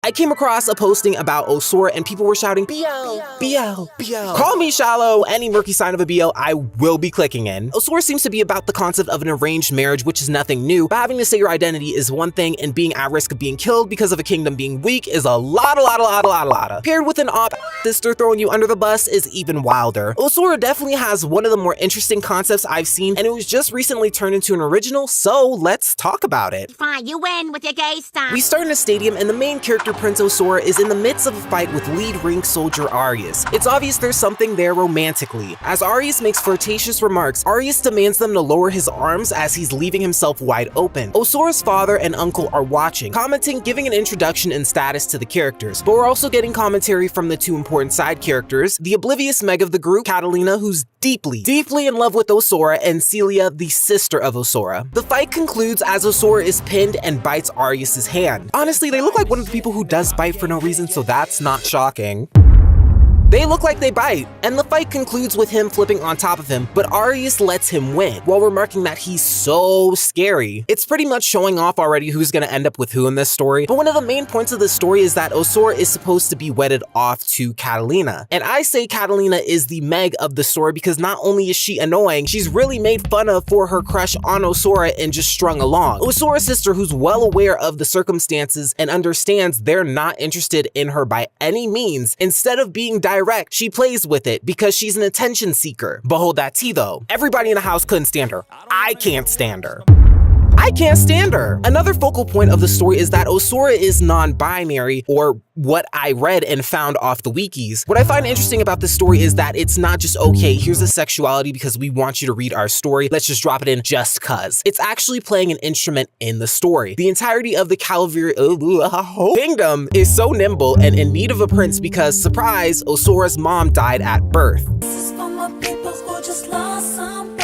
I came across a posting about Osora and people were shouting, BL, BL, BL. Call me shallow, any murky sign of a BL, I will be clicking in. Osora seems to be about the concept of an arranged marriage, which is nothing new, but having to say your identity is one thing and being at risk of being killed because of a kingdom being weak is a lot. Paired with an op sister throwing you under the bus is even wilder. Osora definitely has one of the more interesting concepts I've seen, and it was just recently turned into an original, so let's talk about it. Fine, you win with your gay stuff. We start in a stadium and the main character, Prince Osora, is in the midst of a fight with lead ring soldier Arius. It's obvious there's something there romantically. As Arius makes flirtatious remarks, Arius demands them to lower his arms as he's leaving himself wide open. Osora's father and uncle are watching, commenting, giving an introduction and status to the characters, but we're also getting commentary from the two important side characters, the oblivious Meg of the group, Catalina, who's deeply in love with Osora, and Celia, the sister of Osora. The fight concludes as Osora is pinned and bites Arius's hand. Honestly, they look like one of the people who does bite for no reason, so that's not shocking. They look like they bite, and the fight concludes with him flipping on top of him, but Arius lets him win, while remarking that he's so scary. It's pretty much showing off already who's gonna end up with who in this story, but one of the main points of this story is that Osora is supposed to be wedded off to Catalina. And I say Catalina is the Meg of the story because not only is she annoying, she's really made fun of for her crush on Osora and just strung along. Osora's sister, who's well aware of the circumstances and understands they're not interested in her by any means, instead of being direct, she plays with it because she's an attention seeker. Behold that tea though. Everybody in the house couldn't stand her. I can't stand her. I can't stand her. Another focal point of the story is that Osora is non-binary, or what I read and found off the wikis. What I find interesting about this story is that it's not just, okay, here's a sexuality because we want you to read our story, let's just drop it in just cuz. It's actually playing an instrument in the story. The entirety of the Calaveras Kingdom is so nimble and in need of a prince because, surprise, Osora's mom died at birth.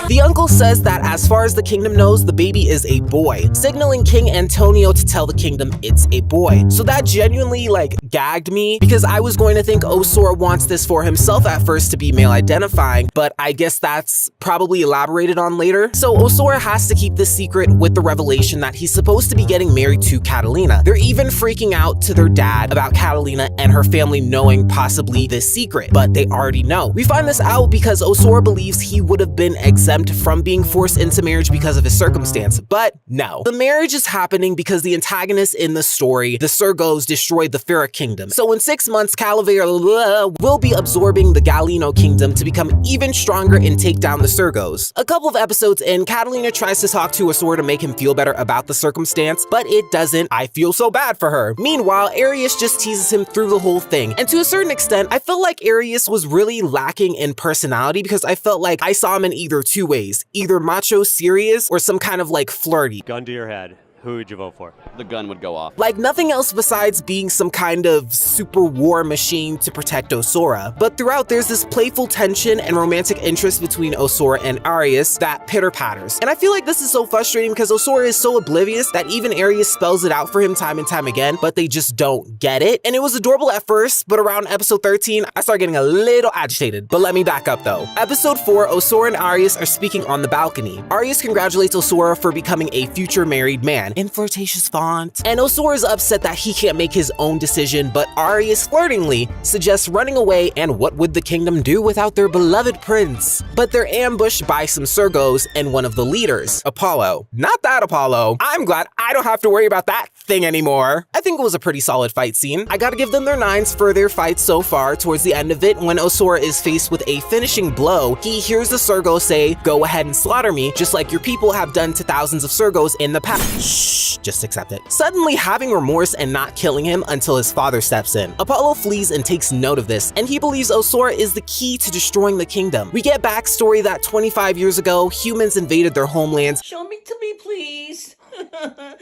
The uncle says that as far as the kingdom knows, the baby is a boy, signaling King Antonio to tell the kingdom it's a boy. So that genuinely gagged me because I was going to think Osora wants this for himself at first to be male identifying, but I guess that's probably elaborated on later. So Osora has to keep this secret with the revelation that he's supposed to be getting married to Catalina. They're even freaking out to their dad about Catalina and her family knowing possibly this secret, but they already know. We find this out because Osora believes he would have been exempt from being forced into marriage because of his circumstance, but no. The marriage is happening because the antagonists in the story, the Sergos, destroyed the Pharaoh Kingdom. So in 6 months, Calaveras will be absorbing the Galeno Kingdom to become even stronger and take down the Sergos. A couple of episodes in, Catalina tries to talk to Osora to make him feel better about the circumstance, but it doesn't. I feel so bad for her. Meanwhile, Arius just teases him through the whole thing, and to a certain extent, I felt like Arius was really lacking in personality because I felt like I saw him in either two ways, either macho serious or some kind of flirty. Gun to your head. Who would you vote for? The gun would go off. Like nothing else besides being some kind of super war machine to protect Osora. But throughout, there's this playful tension and romantic interest between Osora and Arius that pitter-patters. And I feel like this is so frustrating because Osora is so oblivious that even Arius spells it out for him time and time again, but they just don't get it. And it was adorable at first, but around episode 13, I started getting a little agitated. But let me back up though. Episode 4, Osora and Arius are speaking on the balcony. Arius congratulates Osora for becoming a future married man in flirtatious font. And Osora is upset that he can't make his own decision, but Arius flirtingly suggests running away, and what would the kingdom do without their beloved prince? But they're ambushed by some Sergos and one of the leaders, Apollo. Not that Apollo. I'm glad I don't have to worry about that thing anymore. I think it was a pretty solid fight scene. I gotta give them their 9s for their fight so far. Towards the end of it, when Osora is faced with a finishing blow, he hears the Sergos say, "Go ahead and slaughter me, just like your people have done to thousands of Sergos in the past." Shh, just accept it. Suddenly having remorse and not killing him until his father steps in. Apollo flees and takes note of this, and he believes Osora is the key to destroying the kingdom. We get backstory that 25 years ago, humans invaded their homelands. Show me to me, please.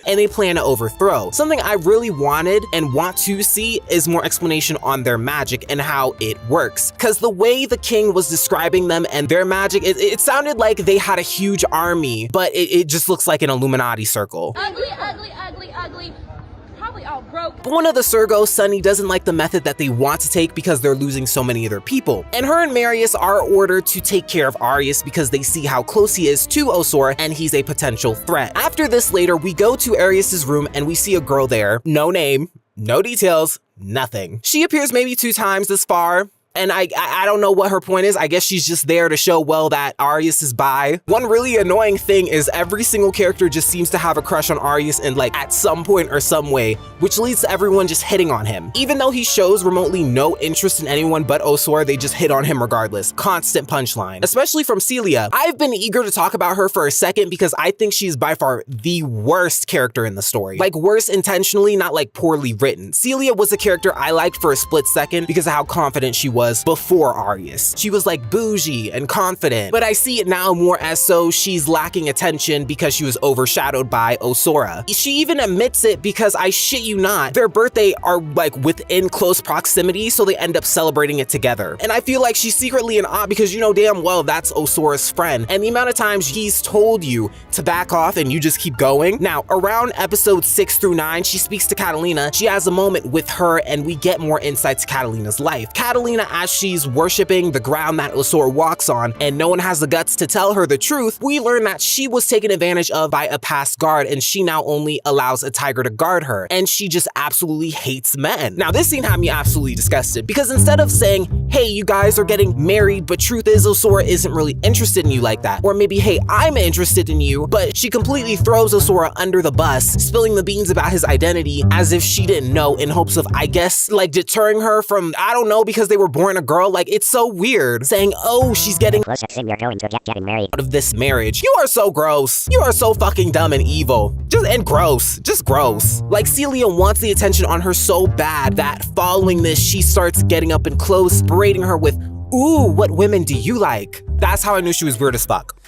And they plan to overthrow. Something I really wanted and want to see is more explanation on their magic and how it works. Because the way the king was describing them and their magic, it sounded like they had a huge army, but it just looks like an Illuminati circle. Ugly, ugly, ugly, ugly. Probably all broke. But one of the Sergos, Sunny, doesn't like the method that they want to take because they're losing so many of their people. And her and Marius are ordered to take care of Arius because they see how close he is to Osora and he's a potential threat. After this later, we go to Arius's room and we see a girl there, no name, No details, nothing. She appears maybe 2 times this far. And I don't know what her point is. I guess she's just there to show, well, that Arias is bi. One really annoying thing is every single character just seems to have a crush on Arias in like at some point or some way, which leads to everyone just hitting on him. Even though he shows remotely no interest in anyone but Osora, they just hit on him regardless. Constant punchline. Especially from Celia. I've been eager to talk about her for a second because I think she's by far the worst character in the story. Like worse intentionally, not like poorly written. Celia was a character I liked for a split second because of how confident she was before Arias. She was like bougie and confident, but I see it now more as so she's lacking attention because she was overshadowed by Osora. She even admits it because I shit you not, their birthday are like within close proximity, so they end up celebrating it together. And I feel like she's secretly an odd because you know damn well that's Osora's friend, and the amount of times he's told you to back off and you just keep going. Now, around episode 6 through 9, she speaks to Catalina. She has a moment with her and we get more insight to Catalina's life. Catalina, as she's worshiping the ground that Osora walks on and no one has the guts to tell her the truth, we learn that she was taken advantage of by a past guard and she now only allows a tiger to guard her, and she just absolutely hates men. Now this scene had me absolutely disgusted because instead of saying, hey, you guys are getting married, but truth is Osora isn't really interested in you like that, or maybe, hey, I'm interested in you, but she completely throws Osora under the bus, spilling the beans about his identity as if she didn't know, in hopes of, I guess, like deterring her from, I don't know, because they were born a girl. Like, it's so weird saying, oh, she's getting closer thing, you're going to getting married out of this marriage. You are so gross. You are so fucking dumb and evil. And gross. Just gross. Like, Celia wants the attention on her so bad that following this, she starts getting up and close, berating her with, ooh, what women do you like? That's how I knew she was weird as fuck.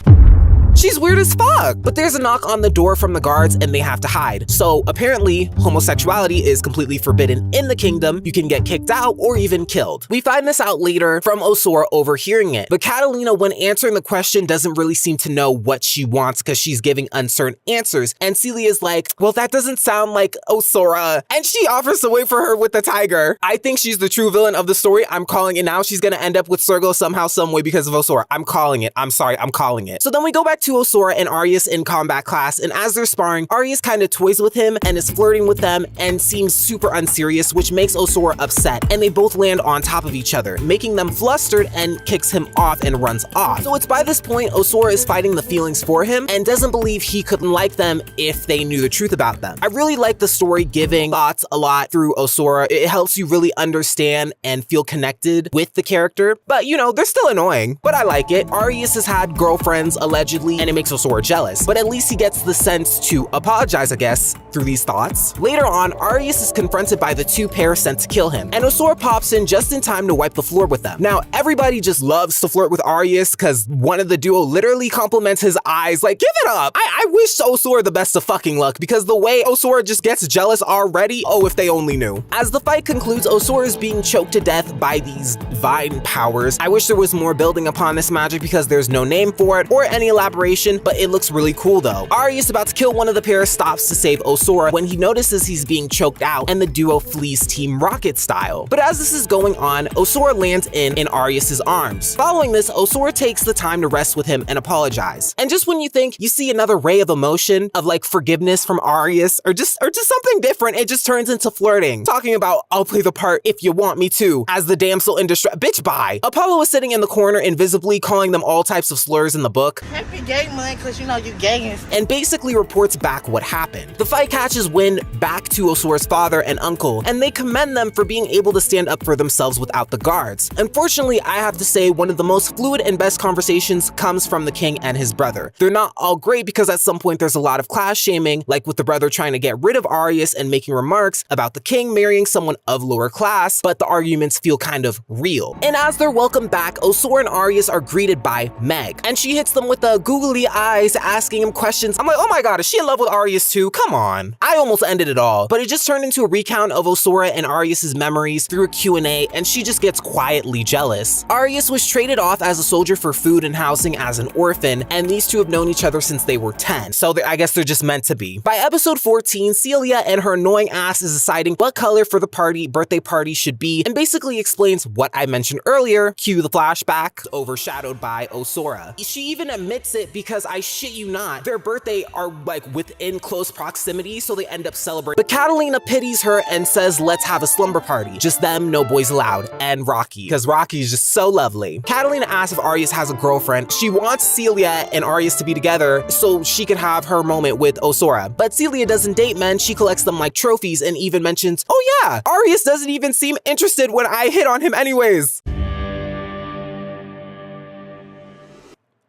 She's weird as fuck. But there's a knock on the door from the guards and they have to hide. So apparently homosexuality is completely forbidden in the kingdom. You can get kicked out or even killed. We find this out later from Osora overhearing it. But Catalina, when answering the question, doesn't really seem to know what she wants because she's giving uncertain answers. And Celia's like, well, that doesn't sound like Osora. And she offers to wait for her with the tiger. I think she's the true villain of the story. I'm calling it now. She's gonna end up with Sergos somehow, some way because of Osora. I'm calling it. I'm sorry, I'm calling it. So then we go back to Osora and Arias in combat class, and as they're sparring, Arias kind of toys with him and is flirting with them and seems super unserious, which makes Osora upset, and they both land on top of each other, making them flustered, and kicks him off and runs off. So it's by this point Osora is fighting the feelings for him and doesn't believe he couldn't like them if they knew the truth about them. I really like the story giving thoughts a lot through Osora. It helps you really understand and feel connected with the character, but you know, they're still annoying, but I like it. Arias has had girlfriends allegedly, and it makes Osora jealous, but at least he gets the sense to apologize, I guess, through these thoughts. Later on, Arias is confronted by the 2 pairs sent to kill him, and Osora pops in just in time to wipe the floor with them. Now, everybody just loves to flirt with Arias because one of the duo literally compliments his eyes, like, give it up. I wish Osora the best of fucking luck because the way Osora just gets jealous already, oh, if they only knew. As the fight concludes, Osora is being choked to death by these divine powers. I wish there was more building upon this magic because there's no name for it or any elaboration, but it looks really cool though. Arias, about to kill one of the pair, stops to save Osora when he notices he's being choked out, and the duo flees Team Rocket style. But as this is going on, Osora lands in Arias's arms. Following this, Osora takes the time to rest with him and apologize. And just when you think you see another ray of emotion, of like forgiveness from Arias, or just something different, it just turns into flirting. Talking about, I'll play the part if you want me to, as the damsel in distress. Bitch, bye. Apollo is sitting in the corner invisibly, calling them all types of slurs in the book. Happy gay month, cause you know you gay. And basically reports back what happened. The fight catches wind back to Osora's father and uncle, and they commend them for being able to stand up for themselves without the guards. Unfortunately, I have to say one of the most fluid and best conversations comes from the king and his brother. They're not all great because at some point there's a lot of class shaming, like with the brother trying to get rid of Arias and making remarks about the king marrying someone of lower class, but the arguments feel kind of real. And as they're welcomed back, Osora and Arias are greeted by Meg, and she hits them with the googly eyes, asking him questions. I'm like, oh my god, is she in love with Arias too? Come on. I almost ended it all, but it just turned into a recount of Osora and Arias' memories through a Q&A, and she just gets quietly jealous. Arias was traded off as a soldier for food and housing as an orphan, and these two have known each other since they were 10, so I guess they're just meant to be. By episode 14, Celia and her annoying ass is deciding what color for the birthday party should be, and basically explains what I mentioned earlier, cue the flashback, overshadowed by Osora. She even admits it it because I shit you not, their birthday are like within close proximity, so they end up celebrating. But Catalina pities her and says, let's have a slumber party. Just them, no boys allowed. And Rocky, because Rocky is just so lovely. Catalina asks if Arias has a girlfriend. She wants Celia and Arias to be together so she could have her moment with Osora. But Celia doesn't date men, she collects them like trophies and even mentions, oh yeah, Arias doesn't even seem interested when I hit on him anyways.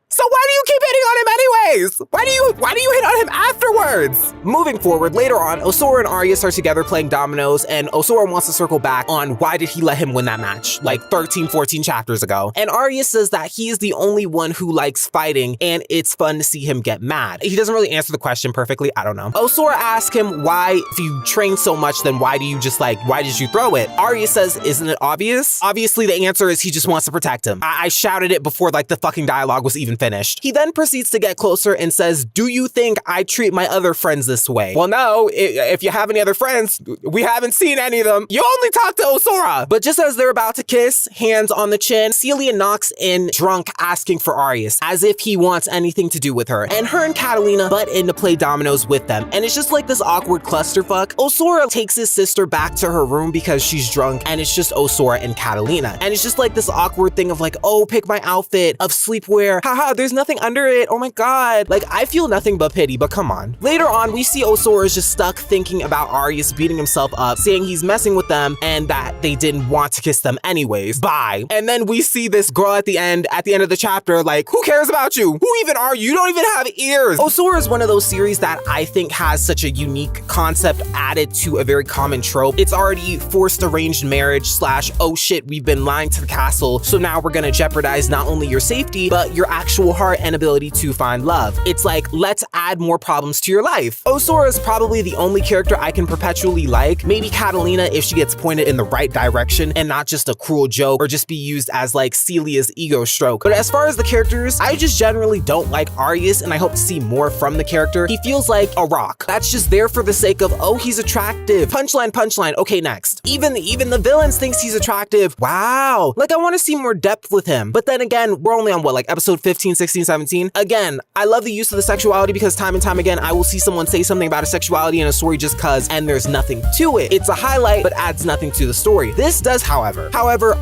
So why do you keep hitting on him anyways? Why do you hit on him afterwards? Moving forward, later on, Osora and Arias are together playing dominoes, and Osora wants to circle back on why did he let him win that match, like 13, 14 chapters ago. And Arias says that he is the only one who likes fighting, and it's fun to see him get mad. He doesn't really answer the question perfectly, I don't know. Osora asks him why, if you train so much, then why did you throw it? Arias says, isn't it obvious? Obviously, the answer is he just wants to protect him. I shouted it before like the fucking dialogue was even finished. He then proceeds to get closer and says, do you think I treat my other friends this way? Well, no, if you have any other friends, we haven't seen any of them. You only talk to Osora. But just as they're about to kiss, hands on the chin, Celia knocks in drunk asking for Arias, as if he wants anything to do with her. And her and Catalina butt in to play dominoes with them. And it's just like this awkward clusterfuck. Osora takes his sister back to her room because she's drunk, and it's just Osora and Catalina. And it's just like this awkward thing of like, oh, pick my outfit, of sleepwear, haha, there's nothing under it, oh my god. Like, I feel nothing but pity, but come on. Later on, we see Osora is just stuck thinking about Arias beating himself up, saying he's messing with them and that they didn't want to kiss them anyways. Bye. And then we see this girl at the end of the chapter, like, who cares about you? Who even are you? You don't even have ears. Osora is one of those series that I think has such a unique concept added to a very common trope. It's already forced arranged marriage / oh shit, we've been lying to the castle, so now we're gonna jeopardize not only your safety, but your actual heart and ability to find love. It's like, let's add more problems to your life. Osora is probably the only character I can perpetually like. Maybe Catalina if she gets pointed in the right direction and not just a cruel joke or just be used as like Celia's ego stroke. But as far as the characters, I just generally don't like Arias, and I hope to see more from the character. He feels like a rock that's just there for the sake of, oh, he's attractive. Punchline, punchline. Okay, next. Even the villains thinks he's attractive. Wow. Like, I want to see more depth with him. But then again, we're only on what, like episode 15, 16, 17? Again, I love the use of the sexuality because time and time again, I will see someone say something about a sexuality in a story just cause, and there's nothing to it. It's a highlight, but adds nothing to the story. This does, however.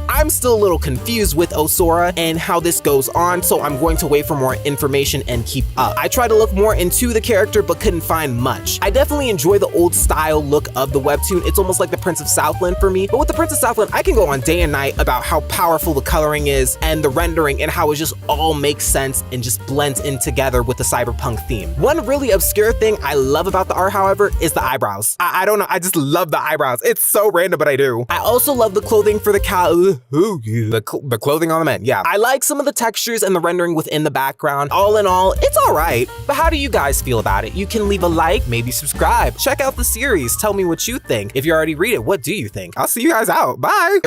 I'm still a little confused with Osora and how this goes on, so I'm going to wait for more information and keep up. I tried to look more into the character, but couldn't find much. I definitely enjoy the old style look of the webtoon. It's almost like the Prince of Southland for me, but with the Prince of Southland, I can go on day and night about how powerful the coloring is and the rendering and how it just all makes sense and just blends in together with the cyberpunk theme. One really obscure thing I love about the art, however, is the eyebrows. I don't know, I just love the eyebrows. It's so random, but I do. I also love the clothing for the clothing on the men, yeah. I like some of the textures and the rendering within the background. All in all, it's all right. But how do you guys feel about it? You can leave a like, maybe subscribe. Check out the series. Tell me what you think. If you already read it, what do you think? I'll see you guys out. Bye.